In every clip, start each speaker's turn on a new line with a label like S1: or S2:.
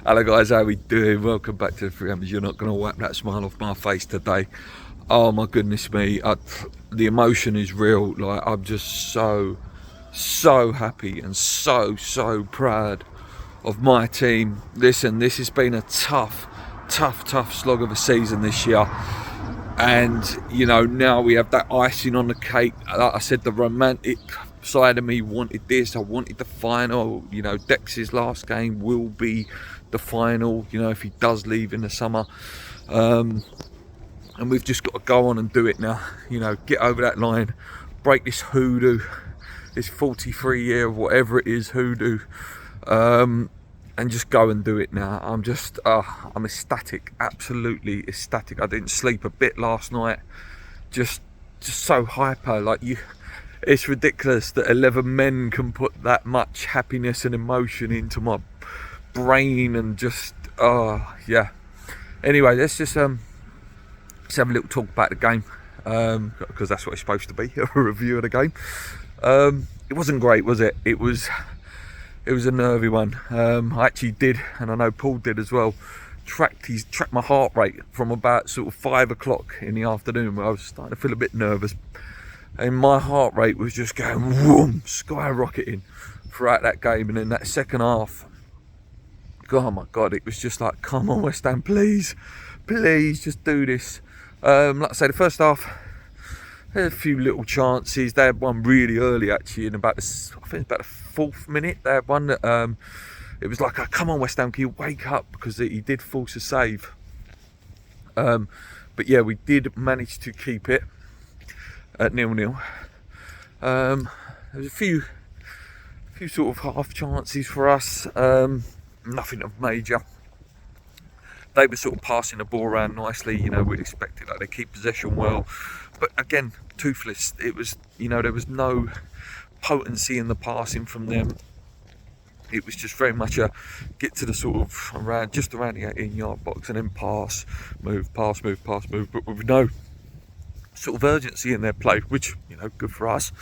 S1: Hello guys, how we doing? Welcome back to the Freehammers. You're not going to wipe that smile off my face today. Oh my goodness me, the emotion is real. Like, I'm just so happy and so proud of my team. Listen, this has been a tough slog of a season this year. And, you know, now we have that icing on the cake. Like I said, the romantic side of me wanted this. I wanted the final. You know, Dex's last game will be the final, you know, if he does leave in the summer. And we've just got to go on and do it now. You know, get over that line, break this hoodoo, this 43-year, whatever it is, hoodoo. And just go and do it now. I'm ecstatic, absolutely ecstatic. I didn't sleep a bit last night. Just so hyper. Like, it's ridiculous that 11 men can put that much happiness and emotion into my brain, and just, yeah. Anyway, let's have a little talk about the game, because that's what it's supposed to be, a review of the game. It wasn't great, was it? It was a nervy one. I actually did, and I know Paul did as well, tracked my heart rate from about sort of 5 o'clock in the afternoon, where I was starting to feel a bit nervous, and my heart rate was just going whoom, skyrocketing throughout that game. And in that second half, oh my god, it was just like, come on West Ham, please just do this. Like I say, the first half, they had a few little chances. They had one really early, actually, in about the 4th minute. They had one that, it was like, oh, come on West Ham, can you wake up? Because he did force a save. But yeah, we did manage to keep it at 0-0. There was a few sort of half chances for us. Nothing of major. They were sort of passing the ball around nicely. You know, we'd expect it. Like, they keep possession well, but again, toothless. It was, you know, there was no potency in the passing from them. It was just very much a get to the sort of around the 18-yard box and then pass, move, but with no sort of urgency in their play, which, you know, good for us.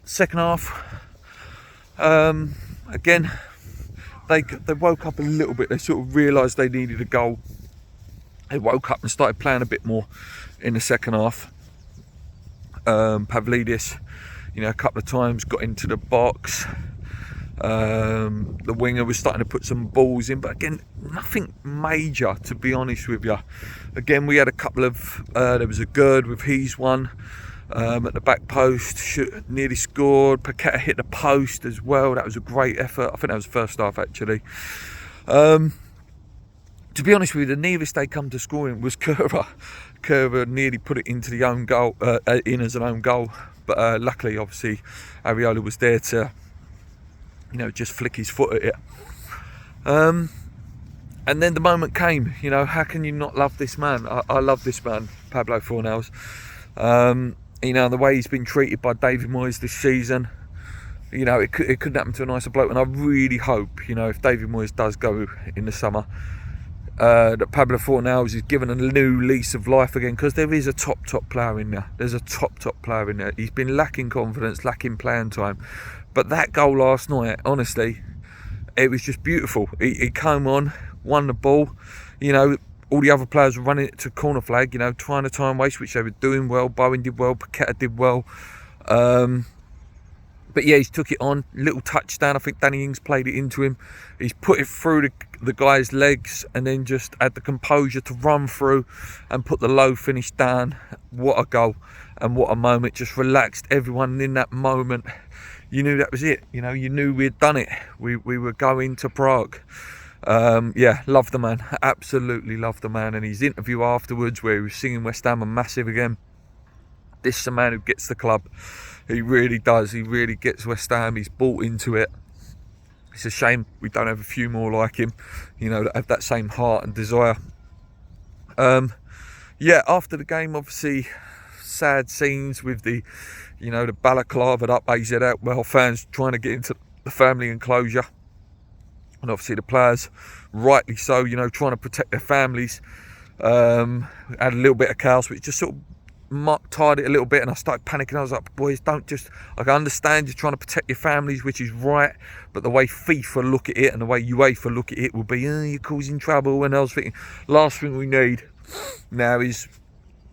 S1: Second half, again, they woke up a little bit. They sort of realised they needed a goal. They woke up and started playing a bit more in the second half. Pavlidis, you know, a couple of times got into the box. The winger was starting to put some balls in, but again, nothing major, to be honest with you. Again, we had a couple of, there was a Gerd with his one at the back post, nearly scored. Paqueta hit the post as well. That was a great effort. I think that was the first half, actually. To be honest with you, the nearest they come to scoring was Curva. Curva nearly put it into the own goal, in as an own goal, but luckily, obviously, Ariola was there to, you know, just flick his foot at it. And then the moment came. You know, how can you not love this man? I love this man, Pablo Fornals. You know, the way he's been treated by David Moyes this season, you know, it couldn't happen to a nicer bloke. And I really hope, you know, if David Moyes does go in the summer, that Pablo Fornals is given a new lease of life again, because there is a top player in there. There's a top player in there. He's been lacking confidence, lacking playing time, but that goal last night, honestly, it was just beautiful. He came on, won the ball. You know, all the other players were running it to corner flag, you know, trying to time waste, which they were doing well. Bowen did well, Paqueta did well. But yeah, he's took it on, little touchdown. I think Danny Ings played it into him. He's put it through the guy's legs, and then just had the composure to run through and put the low finish down. What a goal, and what a moment. Just relaxed everyone in that moment. You knew that was it. You know, you knew we'd done it. We were going to Prague. Yeah, love the man. Absolutely love the man. And his interview afterwards, where he was singing West Ham and massive again. This is a man who gets the club. He really does. He really gets West Ham. He's bought into it. It's a shame we don't have a few more like him, you know, that have that same heart and desire. Yeah, after the game, obviously, sad scenes with the, you know, the balaclava up AZ Outwell fans trying to get into the family enclosure. And obviously the players, rightly so, you know, trying to protect their families. Had a little bit of chaos, which just sort of tired it a little bit, and I started panicking. I was like, boys, don't just, like, I understand you're trying to protect your families, which is right, but the way FIFA look at it and the way UEFA look at it will be, you're causing trouble. And I was thinking, last thing we need now is,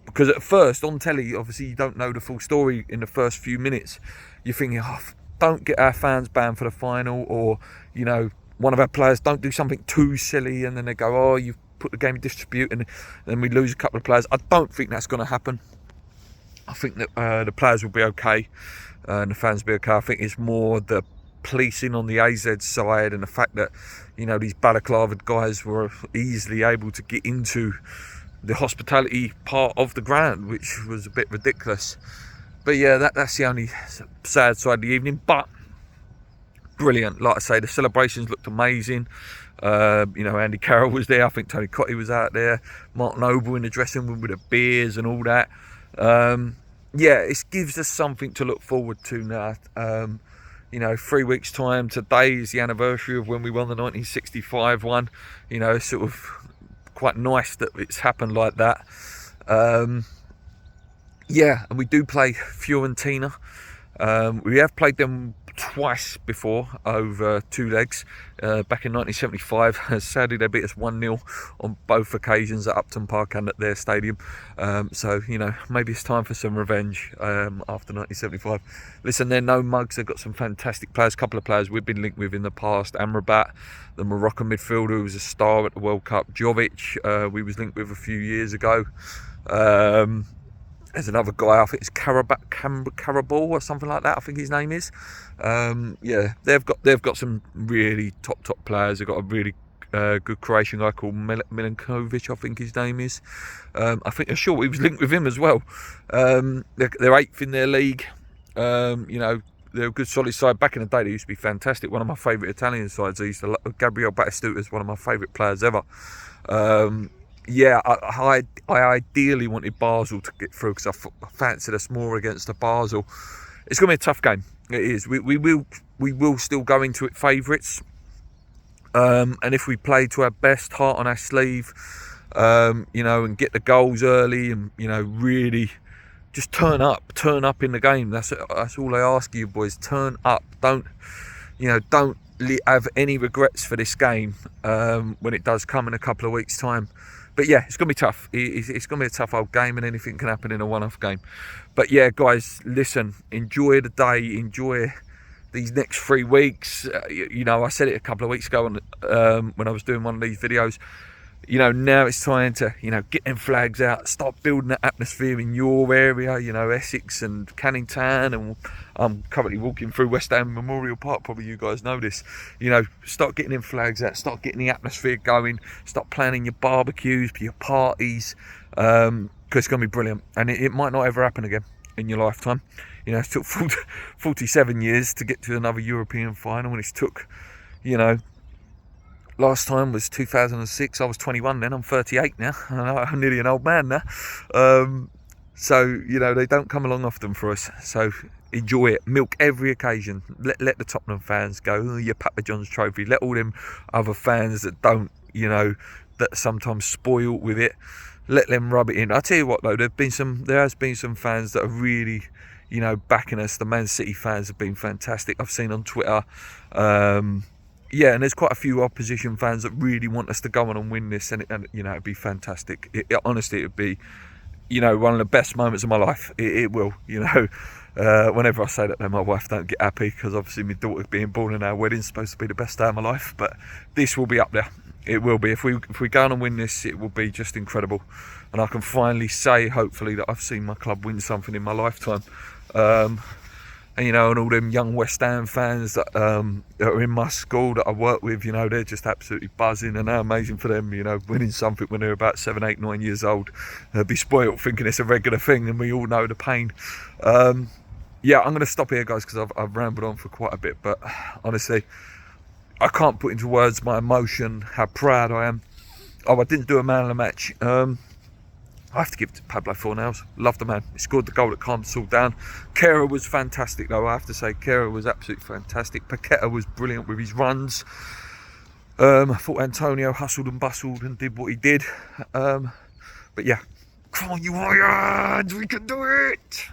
S1: because at first on telly, obviously you don't know the full story in the first few minutes. You're thinking, don't get our fans banned for the final, or, you know, one of our players don't do something too silly, and then they go, oh, you've put the game in dispute, and then we lose a couple of players. I don't think that's going to happen. I think that the players will be okay, and the fans will be okay. I think it's more the policing on the AZ side, and the fact that, you know, these balaclava guys were easily able to get into the hospitality part of the ground, which was a bit ridiculous. But yeah, that's the only sad side of the evening. But brilliant, like I say, the celebrations looked amazing. You know, Andy Carroll was there. I think Tony Cottee was out there. Mark Noble in the dressing room with the beers and all that. Yeah, it gives us something to look forward to now. You know, 3 weeks time, today is the anniversary of when we won the 1965 one. You know, sort of quite nice that it's happened like that. Yeah, and we do play Fiorentina. We have played them twice before over 2 legs, back in 1975. Sadly they beat us 1-0 on both occasions at Upton Park and at their stadium. So, you know, maybe it's time for some revenge after 1975. Listen, they're no mugs. They've got some fantastic players, a couple of players we've been linked with in the past. Amrabat, the Moroccan midfielder who was a star at the World Cup. Jovic, we was linked with a few years ago. There's another guy, I think it's Carabao or something like that, I think his name is. Yeah, they've got some really top players. They've got a really good Croatian guy called Milinkovic, I think his name is. I think I'm sure we was linked with him as well. They're 8th in their league. You know, they're a good solid side. Back in the day, they used to be fantastic. One of my favourite Italian sides. Gabriel Batistuta is one of my favourite players ever. Yeah, I ideally wanted Basel to get through, because I fancied us more against the Basel. It's going to be a tough game. It is. We will still go into it favourites. And if we play to our best, heart on our sleeve, you know, and get the goals early, and, you know, really just turn up in the game. That's all I ask you boys. Turn up. Don't have any regrets for this game when it does come in a couple of weeks' time. But yeah, it's going to be tough. It's going to be a tough old game, and anything can happen in a one-off game. But yeah, guys, listen, enjoy the day, enjoy these next 3 weeks. You know, I said it a couple of weeks ago when I was doing one of these videos. You know, now it's time to, you know, get them flags out, start building that atmosphere in your area, you know, Essex and Canning Town, and I'm currently walking through West Ham Memorial Park, probably you guys know this. You know, start getting them flags out, start getting the atmosphere going, start planning your barbecues, your parties, because it's going to be brilliant, and it might not ever happen again in your lifetime. You know, it took 47 years to get to another European final, and it's took, you know, last time was 2006. I was 21 then. I'm 38 now. I'm nearly an old man now. So, you know, they don't come along often for us. So enjoy it. Milk every occasion. Let the Tottenham fans go, your Papa John's trophy. Let all them other fans that don't, you know, that sometimes spoil with it, let them rub it in. I tell you what though, there has been some fans that are really, you know, backing us. The Man City fans have been fantastic. I've seen on Twitter. Yeah, and there's quite a few opposition fans that really want us to go on and win this, and you know, it'd be fantastic. Honestly, it'd be, you know, one of the best moments of my life. It will, you know. Whenever I say that, though, my wife don't get happy, because obviously my daughter being born in our wedding is supposed to be the best day of my life. But this will be up there. It will be. If we go on and win this, it will be just incredible, and I can finally say, hopefully, that I've seen my club win something in my lifetime. And, you know, and all them young West Ham fans that are in my school that I work with, you know, they're just absolutely buzzing, and how amazing for them, you know, winning something when they're about 7, 8, 9 years old. They'll be spoilt thinking it's a regular thing, and we all know the pain. Yeah, I'm going to stop here, guys, because I've rambled on for quite a bit, but honestly, I can't put into words my emotion, how proud I am. Oh, I didn't do a man of the match. I have to give it to Pablo Fornals. Love the man. He scored the goal that calmed us all down. Kera was fantastic, though. I have to say, Kera was absolutely fantastic. Paqueta was brilliant with his runs. I thought Antonio hustled and bustled and did what he did. But yeah, Come on, you Warriors! We can do it!